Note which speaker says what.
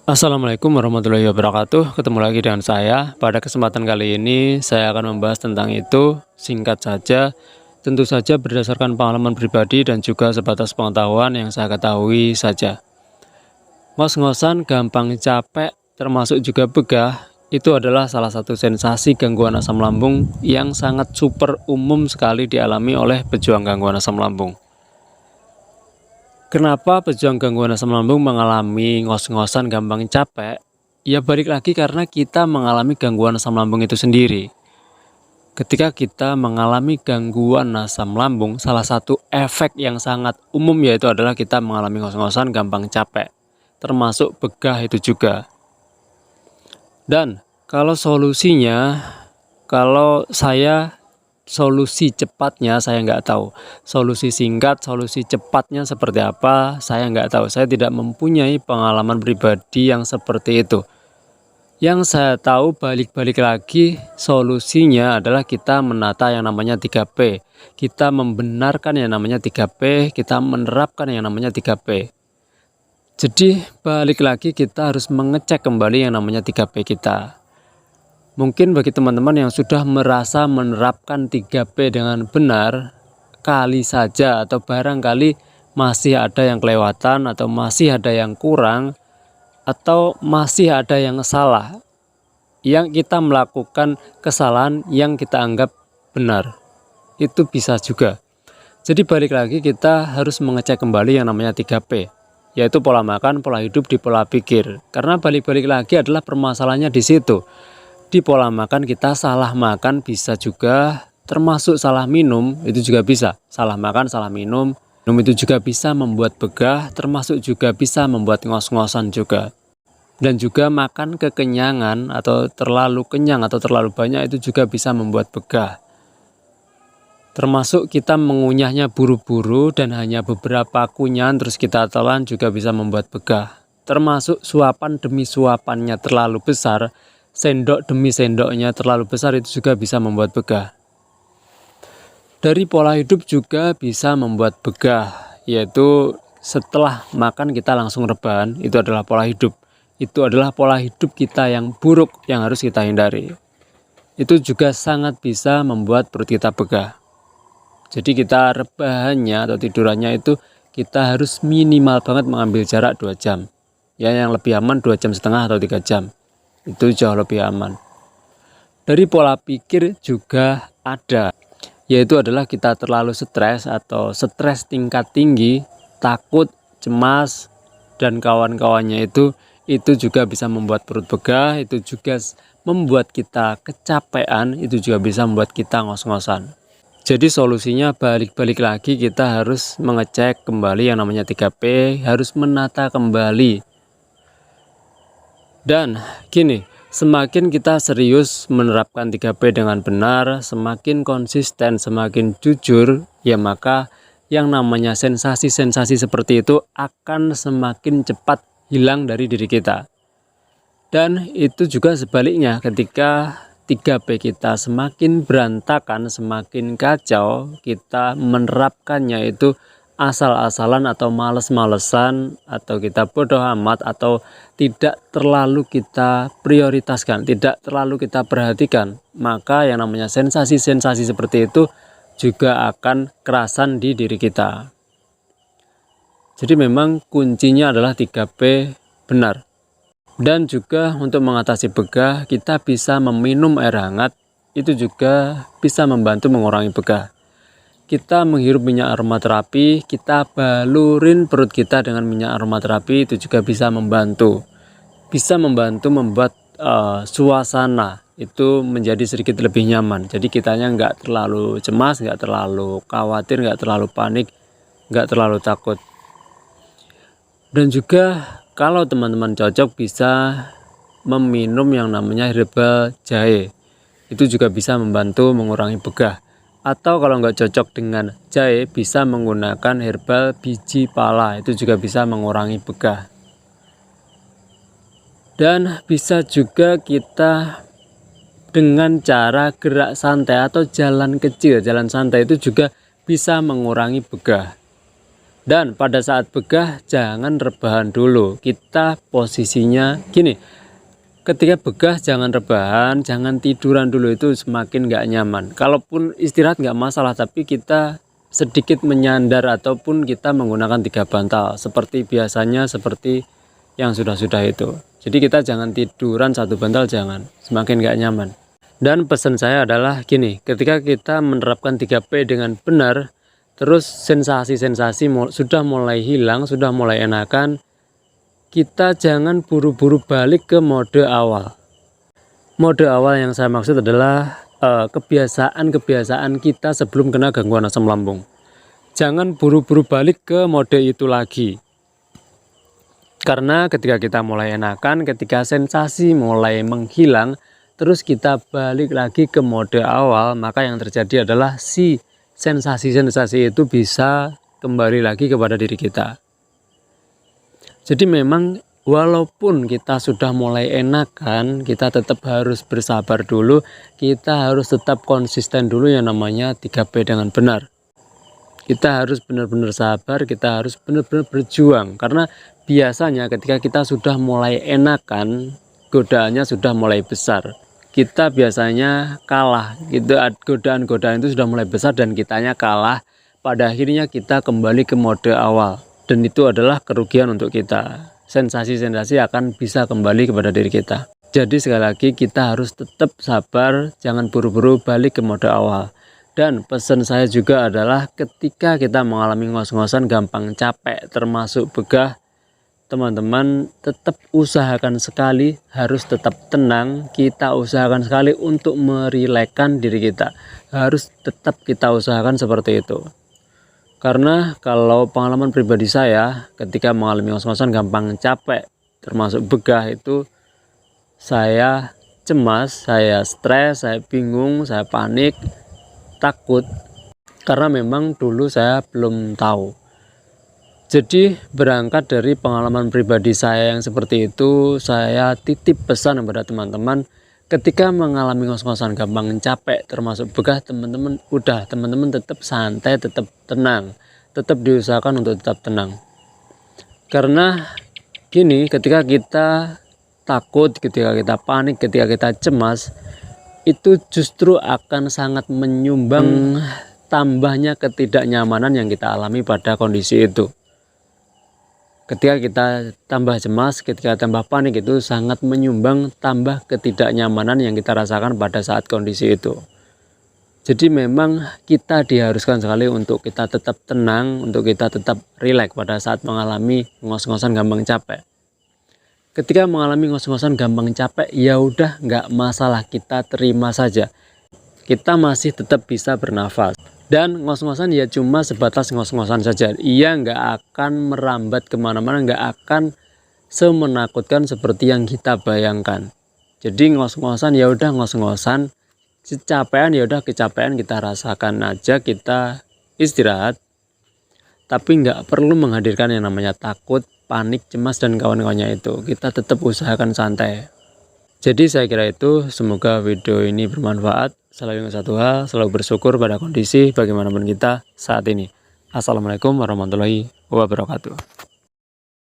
Speaker 1: Assalamualaikum warahmatullahi wabarakatuh. Ketemu lagi dengan saya. Pada kesempatan kali ini saya akan membahas tentang itu. Singkat saja, tentu saja berdasarkan pengalaman pribadi dan juga sebatas pengetahuan yang saya ketahui saja. Ngos-ngosan, gampang capek, termasuk juga begah, itu adalah salah satu sensasi gangguan asam lambung yang sangat super umum sekali dialami oleh pejuang gangguan asam lambung. Kenapa pejuang gangguan asam lambung mengalami ngos-ngosan gampang capek? Ya balik lagi karena kita mengalami gangguan asam lambung itu sendiri. Ketika kita mengalami gangguan asam lambung, salah satu efek yang sangat umum yaitu adalah kita mengalami ngos-ngosan gampang capek. Termasuk begah itu juga. Dan kalau solusinya, kalau solusi cepatnya saya nggak tahu. Solusi singkat, solusi cepatnya seperti apa, saya nggak tahu. Saya tidak mempunyai pengalaman pribadi yang seperti itu. Yang saya tahu balik-balik lagi solusinya adalah kita menata yang namanya 3P. Kita membenarkan yang namanya 3P, kita menerapkan yang namanya 3P. Jadi balik lagi kita harus mengecek kembali yang namanya 3P kita. Mungkin bagi teman-teman yang sudah merasa menerapkan 3P dengan benar, kali saja atau barangkali masih ada yang kelewatan atau masih ada yang kurang atau masih ada yang salah, yang kita melakukan kesalahan yang kita anggap benar. Itu bisa juga. Jadi balik lagi kita harus mengecek kembali yang namanya 3P, yaitu pola makan, pola hidup, di pola pikir. Karena balik-balik lagi adalah permasalahannya di situ. Di pola makan kita salah makan bisa juga, termasuk salah minum itu juga bisa. Salah makan, salah minum itu juga bisa membuat begah, termasuk juga bisa membuat ngos-ngosan juga. Dan juga makan kekenyangan atau terlalu kenyang atau terlalu banyak itu juga bisa membuat begah. Termasuk kita mengunyahnya buru-buru dan hanya beberapa kunyahan terus kita telan juga bisa membuat begah. Termasuk suapan demi suapannya terlalu besar, sendok demi sendoknya terlalu besar itu juga bisa membuat begah. Dari pola hidup juga bisa membuat begah, yaitu setelah makan kita langsung rebahan, itu adalah pola hidup. Itu adalah pola hidup kita yang buruk yang harus kita hindari. Itu juga sangat bisa membuat perut kita begah. Jadi kita rebahannya atau tidurannya itu kita harus minimal banget mengambil jarak 2 jam. Ya, yang lebih aman 2,5 jam atau 3 jam. Itu jauh lebih aman. Dari pola pikir juga ada, yaitu adalah kita terlalu stres atau stres tingkat tinggi, takut, cemas, dan kawan-kawannya itu juga bisa membuat perut begah, itu juga membuat kita kecapean, itu juga bisa membuat kita ngos-ngosan. Jadi solusinya balik-balik lagi kita harus mengecek kembali yang namanya 3P, harus menata kembali. Dan gini, semakin kita serius menerapkan 3P dengan benar, semakin konsisten, semakin jujur, ya maka yang namanya sensasi-sensasi seperti itu akan semakin cepat hilang dari diri kita. Dan itu juga sebaliknya, ketika 3P kita semakin berantakan, semakin kacau, kita menerapkannya itu asal-asalan atau males-malesan, atau kita bodoh amat, atau tidak terlalu kita prioritaskan, tidak terlalu kita perhatikan, maka yang namanya sensasi-sensasi seperti itu juga akan kerasan di diri kita. Jadi memang kuncinya adalah 3P benar. Dan juga untuk mengatasi begah, kita bisa meminum air hangat, itu juga bisa membantu mengurangi begah. Kita menghirup minyak aromaterapi, kita balurin perut kita dengan minyak aromaterapi, itu juga bisa membantu. Bisa membantu membuat suasana itu menjadi sedikit lebih nyaman. Jadi kitanya nggak terlalu cemas, nggak terlalu khawatir, nggak terlalu panik, nggak terlalu takut. Dan juga kalau teman-teman cocok bisa meminum yang namanya herbal jahe. Itu juga bisa membantu mengurangi begah. Atau kalau nggak cocok dengan jahe, bisa menggunakan herbal biji pala, itu juga bisa mengurangi begah. Dan bisa juga kita dengan cara gerak santai atau jalan kecil, jalan santai itu juga bisa mengurangi begah. Dan pada saat begah jangan rebahan dulu. Kita posisinya gini, ketika begah jangan rebahan, jangan tiduran dulu, itu semakin nggak nyaman. Kalaupun istirahat nggak masalah, tapi kita sedikit menyandar ataupun kita menggunakan 3 bantal seperti biasanya, seperti yang sudah-sudah itu. Jadi kita jangan tiduran 1 bantal, jangan, semakin nggak nyaman. Dan pesan saya adalah gini, ketika kita menerapkan 3P dengan benar, terus sensasi-sensasi sudah mulai hilang, sudah mulai enakan, kita jangan buru-buru balik ke mode awal. Mode awal yang saya maksud adalah kebiasaan-kebiasaan kita sebelum kena gangguan asam lambung. Jangan buru-buru balik ke mode itu lagi. Karena ketika kita mulai enakan, ketika sensasi mulai menghilang, terus kita balik lagi ke mode awal, maka yang terjadi adalah sensasi-sensasi itu bisa kembali lagi kepada diri kita. Jadi memang walaupun kita sudah mulai enakan, kita tetap harus bersabar dulu, kita harus tetap konsisten dulu yang namanya 3P dengan benar. Kita harus benar-benar sabar, kita harus benar-benar berjuang, karena biasanya ketika kita sudah mulai enakan, godaannya sudah mulai besar. Kita biasanya kalah gitu, godaan-godaan itu sudah mulai besar dan kitanya kalah, pada akhirnya kita kembali ke mode awal, dan itu adalah kerugian untuk kita. Sensasi-sensasi akan bisa kembali kepada diri kita. Jadi sekali lagi kita harus tetap sabar, jangan buru-buru balik ke mode awal. Dan pesan saya juga adalah ketika kita mengalami ngos-ngosan gampang capek termasuk begah, teman-teman tetap usahakan sekali, harus tetap tenang. Kita usahakan sekali untuk merilekkan diri kita, harus tetap kita usahakan seperti itu. Karena kalau pengalaman pribadi saya ketika mengalami ngos-ngosan gampang capek termasuk begah, itu saya cemas, saya stres, saya bingung, saya panik, takut, karena memang dulu saya belum tahu. Jadi berangkat dari pengalaman pribadi saya yang seperti itu, saya titip pesan kepada teman-teman, ketika mengalami ngos-ngosan gampang capek termasuk begah, teman-teman tetap santai, tetap tenang, tetap diusahakan untuk tetap tenang. Karena gini, ketika kita takut, ketika kita panik, ketika kita cemas, itu justru akan sangat menyumbang tambahnya ketidaknyamanan yang kita alami pada kondisi itu. Ketika kita tambah cemas, ketika tambah panik, itu sangat menyumbang tambah ketidaknyamanan yang kita rasakan pada saat kondisi itu. Jadi memang kita diharuskan sekali untuk kita tetap tenang, untuk kita tetap rileks pada saat mengalami ngos-ngosan gampang capek. Ketika mengalami ngos-ngosan gampang capek, ya udah nggak masalah, kita terima saja. Kita masih tetap bisa bernafas. Dan ngos-ngosan ya cuma sebatas ngos-ngosan saja. Ia nggak akan merambat kemana-mana, nggak akan semenakutkan seperti yang kita bayangkan. Jadi ngos-ngosan ya udah ngos-ngosan, kecapean ya udah kecapean, kita rasakan aja, kita istirahat. Tapi nggak perlu menghadirkan yang namanya takut, panik, cemas dan kawan-kawannya itu. Kita tetap usahakan santai. Jadi saya kira itu, semoga video ini bermanfaat. Selalu ingat satu hal, selalu bersyukur pada kondisi bagaimanapun kita saat ini. Assalamualaikum warahmatullahi wabarakatuh.